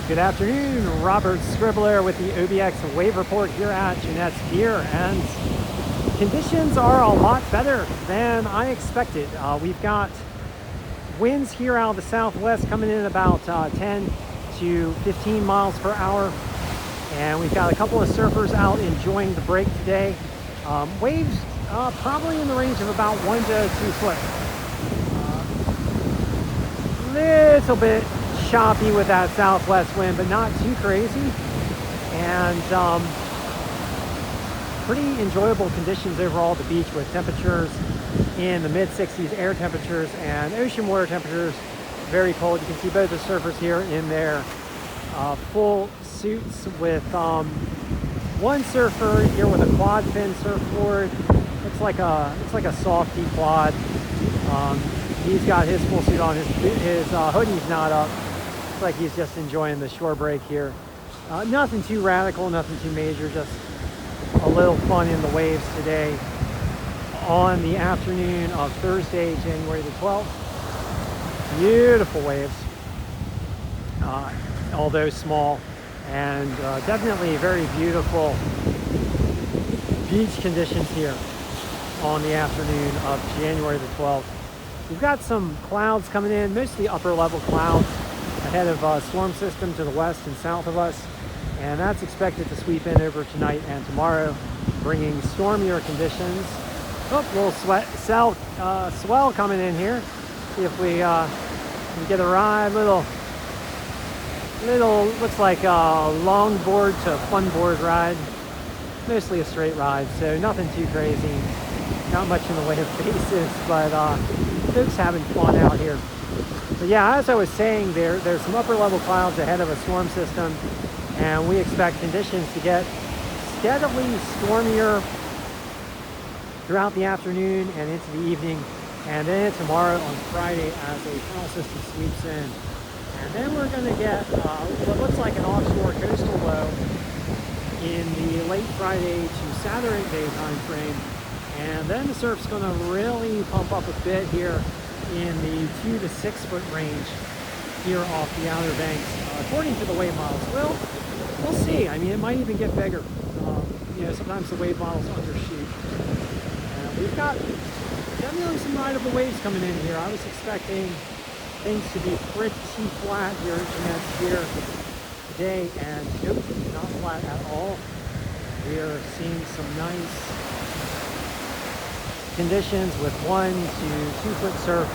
Good afternoon, Robert Scribbler with the OBX wave report here at Jennette's Pier, and conditions are a lot better than I expected. We've got winds here out of the southwest coming in about 10 to 15 miles per hour, and we've got a couple of surfers out enjoying the break today. Waves probably in the range of about 1 to 2 foot. Little bit choppy with that southwest wind, but not too crazy, and pretty enjoyable conditions overall at the beach, with temperatures in the mid-60s, air temperatures, and ocean water temperatures very cold. You can see both the surfers here in their full suits, with one surfer here with a quad fin surfboard. Looks like a softy quad. He's got his full suit on. His hoodie's not up. Looks like he's just enjoying the shore break here. Nothing too radical, nothing too major, just a little fun in the waves today on the afternoon of Thursday, January the 12th. Beautiful waves, although small, and definitely very beautiful beach conditions here on the afternoon of January the 12th. We've got some clouds coming in, mostly upper level clouds, ahead of a storm system to the west and south of us, and that's expected to sweep in over tonight and tomorrow, bringing stormier conditions. Oh, little swell coming in here. See if we can get a ride. Little looks like a longboard to funboard ride. Mostly a straight ride, so nothing too crazy. Not much in the way of faces, but folks having fun out here. But yeah, as I was saying, there's some upper level clouds ahead of a storm system, and we expect conditions to get steadily stormier throughout the afternoon and into the evening, and then tomorrow on Friday as a tunnel system sweeps in. And then we're going to get what looks like an offshore coastal low in the late Friday to Saturday time frame. And then the surf's going to really pump up a bit here in the 2 to 6 foot range here off the Outer Banks, according to the wave models. Well, we'll see. I mean, it might even get bigger. Sometimes the wave models undershoot. We've got definitely some rideable waves coming in here. I was expecting things to be pretty flat here at Jennette's Pier today, and nope, not flat at all. We are seeing some nice conditions with 1 to 2 foot surf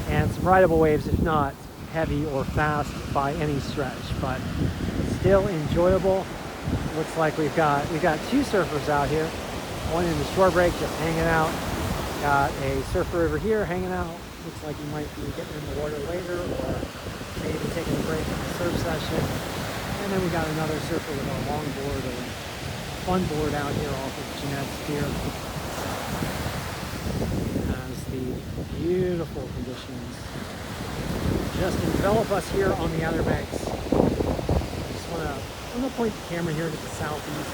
and some rideable waves, if not heavy or fast by any stretch, but still enjoyable. Looks like we've got 2 surfers out here, one in the shore break just hanging out, got a surfer over here hanging out. Looks like he might be getting in the water later, or maybe taking a break from the surf session. And then we got another surfer with a longboard or fun board out here off of Jennette's Pier. As the beautiful conditions just envelop us here on the Outer Banks. I'm going to point the camera here to the southeast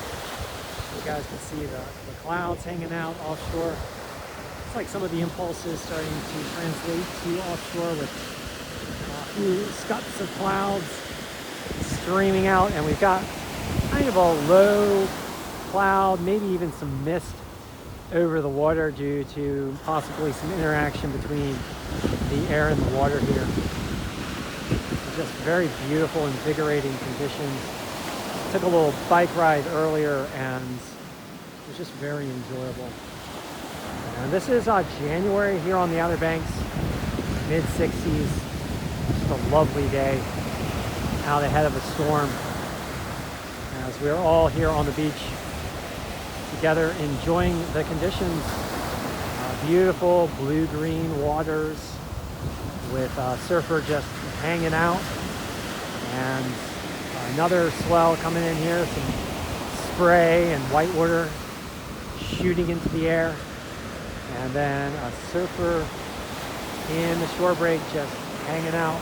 so you guys can see the clouds hanging out offshore. It's like some of the impulses starting to translate to offshore, with a few scuts of clouds streaming out, and we've got kind of a low cloud, maybe even some mist over the water due to possibly some interaction between the air and the water here. Just very beautiful, invigorating conditions. Took a little bike ride earlier, and it was just very enjoyable. And this is January here on the Outer Banks, mid-60s. Just a lovely day out ahead of a storm, as we're all here on the beach together enjoying the conditions. Beautiful blue-green waters with a surfer just hanging out, and another swell coming in here, some spray and white water shooting into the air, and then a surfer in the shore break just hanging out,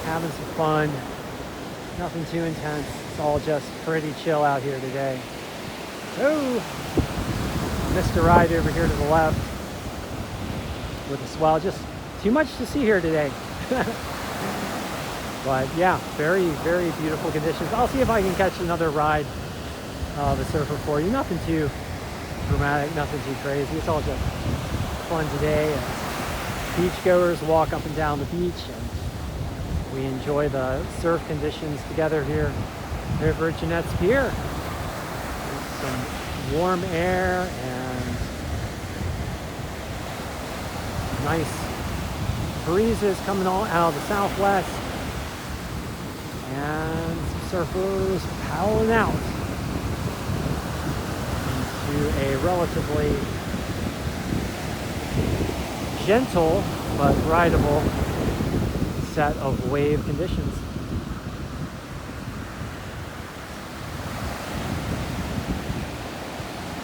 having some fun. Nothing too intense. It's all just pretty chill out here today. Oh, missed a ride over here to the left with the swell. Just too much to see here today. But yeah, very, very beautiful conditions. I'll see if I can catch another ride of the surfer for you. Nothing too dramatic, nothing too crazy. It's all just fun today. Beachgoers walk up and down the beach, and we enjoy the surf conditions together here over at Jennette's Pier. Some warm air and nice breezes coming all out of the southwest, and surfers paddling out into a relatively gentle but rideable set of wave conditions.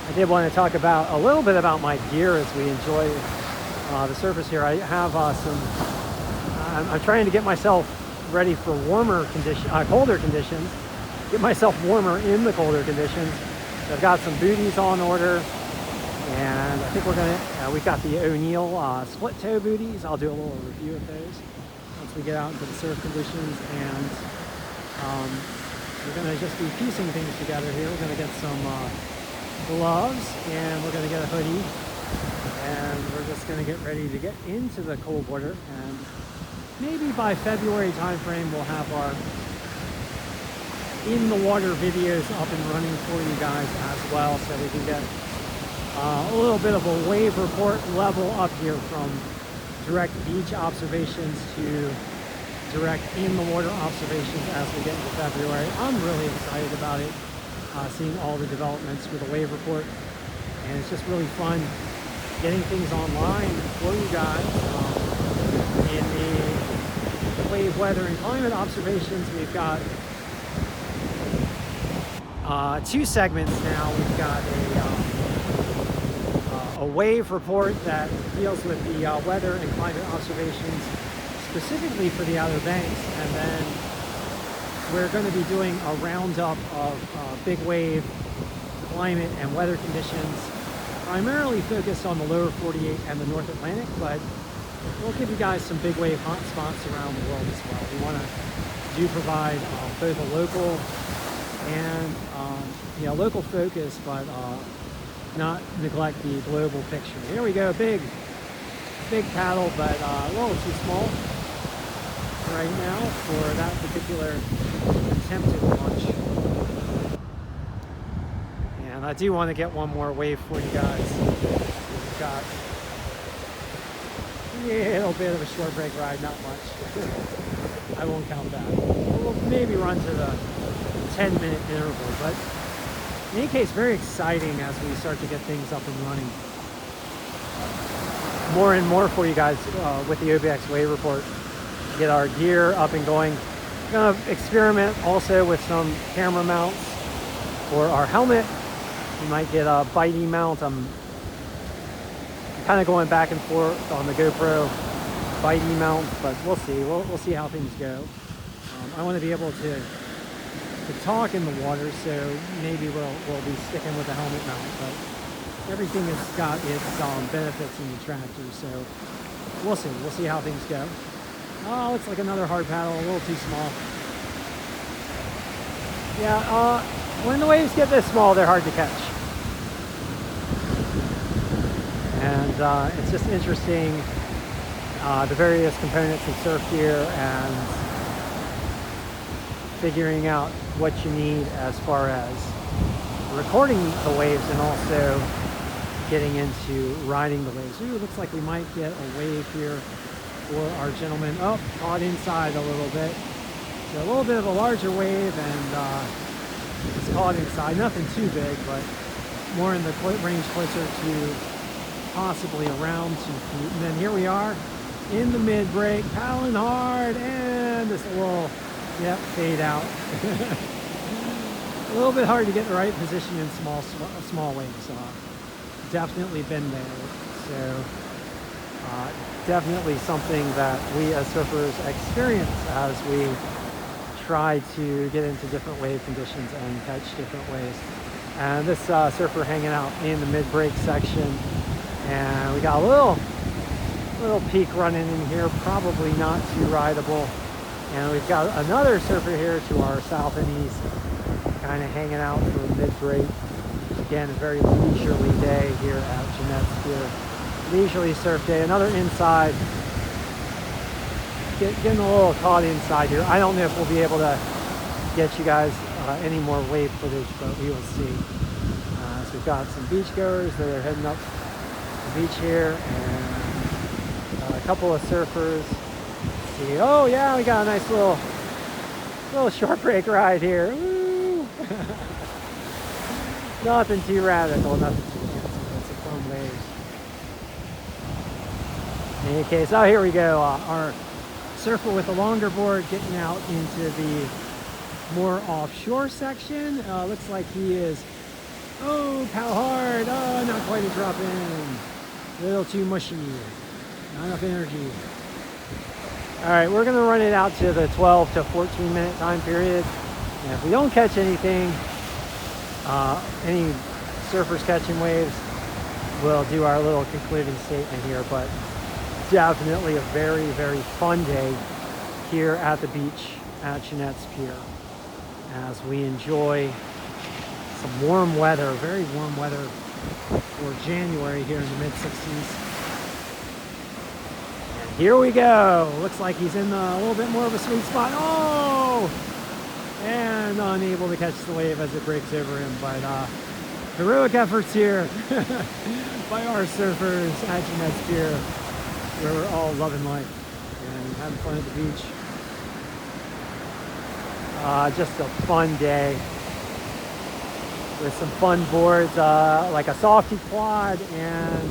I did want to talk about a little bit about my gear as we enjoy the surface here. I have I'm trying to get myself ready for warmer conditions, colder conditions. Get myself warmer in the colder conditions. I've got some booties on order, and I think we've got the O'Neill split toe booties. I'll do a little review of those once we get out into the surf conditions, and we're going to just be piecing things together here. We're going to get some gloves, and we're going to get a hoodie, and we're just going to get ready to get into the cold water. And maybe by February timeframe, we'll have our in the water videos up and running for you guys as well, so we can get a little bit of a wave report level up here from direct beach observations to direct in the water observations as we get into February. I'm really excited about it, seeing all the developments with the wave report, and it's just really fun getting things online for you guys. In the wave weather and climate observations, we've got two segments now. We've got a wave report that deals with the weather and climate observations specifically for the Outer Banks, and then we're going to be doing a roundup of big wave climate and weather conditions, primarily focused on the lower 48 and the North Atlantic, but we'll give you guys some big wave hot spots around the world as well. We want to provide both a local and local focus, but not neglect the global picture. Here we go, big paddle, but a little too small right now for that particular attempted launch. And I do want to get one more wave for you guys. We've got a little bit of a short break ride, not much. I won't count that. We'll maybe run to the 10-minute interval, but in any case, very exciting as we start to get things up and running. More and more for you guys with the OBX Wave Report. Get our gear up and going. We're going to experiment also with some camera mounts for our helmet. You might get a bitey mount. I'm kind of going back and forth on the GoPro bitey mount, but we'll see. We'll see how things go. I want to be able to talk in the water, so maybe we'll be sticking with the helmet mount, but everything has got its benefits and detractors, so we'll see how things go. Oh, looks like another hard paddle, a little too small. Yeah, when the waves get this small, they're hard to catch. And it's just interesting, the various components of surf gear and figuring out what you need as far as recording the waves and also getting into riding the waves. Ooh, looks like we might get a wave here for our gentleman. Oh, caught inside a little bit. So a little bit of a larger wave, and it's caught inside. Nothing too big, but more in the range closer to possibly around 2 feet. And then here we are in the mid-break, paddling hard, and this little, yep, fade out. A little bit hard to get the right position in small waves. Definitely been there. So definitely something that we as surfers experience as we try to get into different wave conditions and catch different waves. And this surfer hanging out in the mid-break section, and we got a little peak running in here, probably not too rideable And we've got another surfer here to our south and east, kind of hanging out for mid-break. Again, a very leisurely day here at Jennette's Pier. Leisurely surf day, another inside. Getting a little caught inside here. I don't know if we'll be able to get you guys any more wave footage, but we will see. So we've got some beachgoers that are heading up the beach here, and a couple of surfers. Let's see. Oh yeah, we got a nice little short break ride here. Woo! Nothing too radical, nothing too fancy, but some fun waves. In any case, oh, here we go. Our surfer with a longer board getting out into the more offshore section. Looks like he is, oh, pow hard. Oh, not quite a drop in. A little too mushy. Not enough energy. All right, we're gonna run it out to the 12 to 14 minute time period. And if we don't catch anything, any surfers catching waves, we'll do our little concluding statement here. But definitely a very, very fun day here at the beach at Jennette's Pier as we enjoy some warm weather, very warm weather for January here in the mid-60s. And here we go. Looks like he's in a little bit more of a sweet spot. Oh! And unable to catch the wave as it breaks over him. But heroic efforts here by our surfers at Jennette's Pier, where we're all loving life and having fun at the beach. Just a fun day with some fun boards, like a softy quad and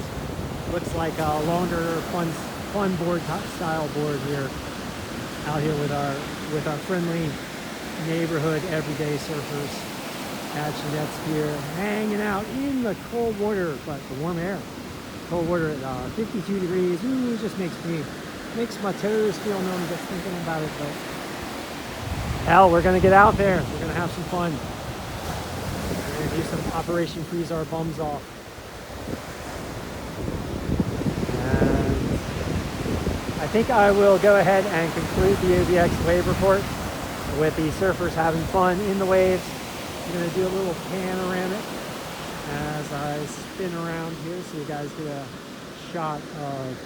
looks like a longer fun board style board here, out here with our friendly neighborhood everyday surfers at Jennette's Pier, hanging out in the cold water, but the warm air. Cold water at 52 degrees. Ooh, it just makes my toes feel numb just thinking about it. But hell, we're gonna get out there. We're gonna have some fun. We're gonna do some Operation Freeze Our Bums Off. And I think I will go ahead and conclude the OBX wave report with the surfers having fun in the waves. I'm gonna do a little panoramic as I spin around here so you guys get a shot of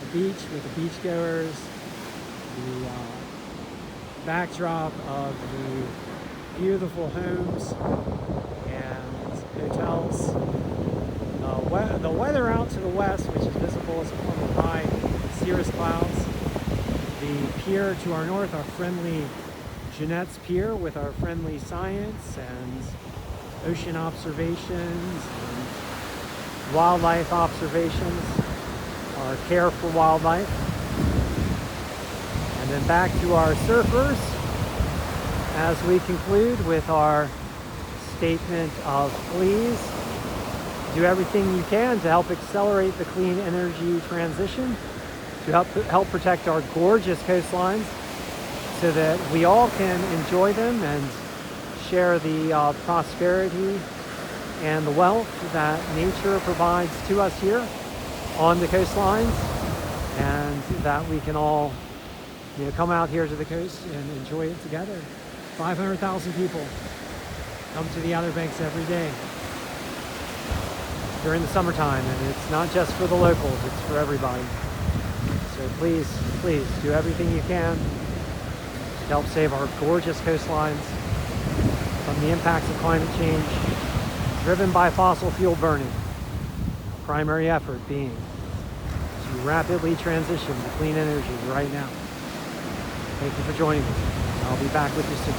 the beach with the beachgoers, the backdrop of the beautiful homes and hotels, the weather out to the west, which is visible as a form of high cirrus clouds, the pier to our north, our friendly Jennette's Pier with our friendly science and ocean observations and wildlife observations, our care for wildlife. And then back to our surfers as we conclude with our statement of please do everything you can to help accelerate the clean energy transition, to help protect our gorgeous coastlines so that we all can enjoy them and share the prosperity and the wealth that nature provides to us here on the coastlines, and that we can all, come out here to the coast and enjoy it together. 500,000 people come to the Outer Banks every day during the summertime, and it's not just for the locals, it's for everybody. So please, please do everything you can to help save our gorgeous coastlines from the impacts of climate change driven by fossil fuel burning. Our primary effort being to rapidly transition to clean energy right now. Thank you for joining me. I'll be back with you soon.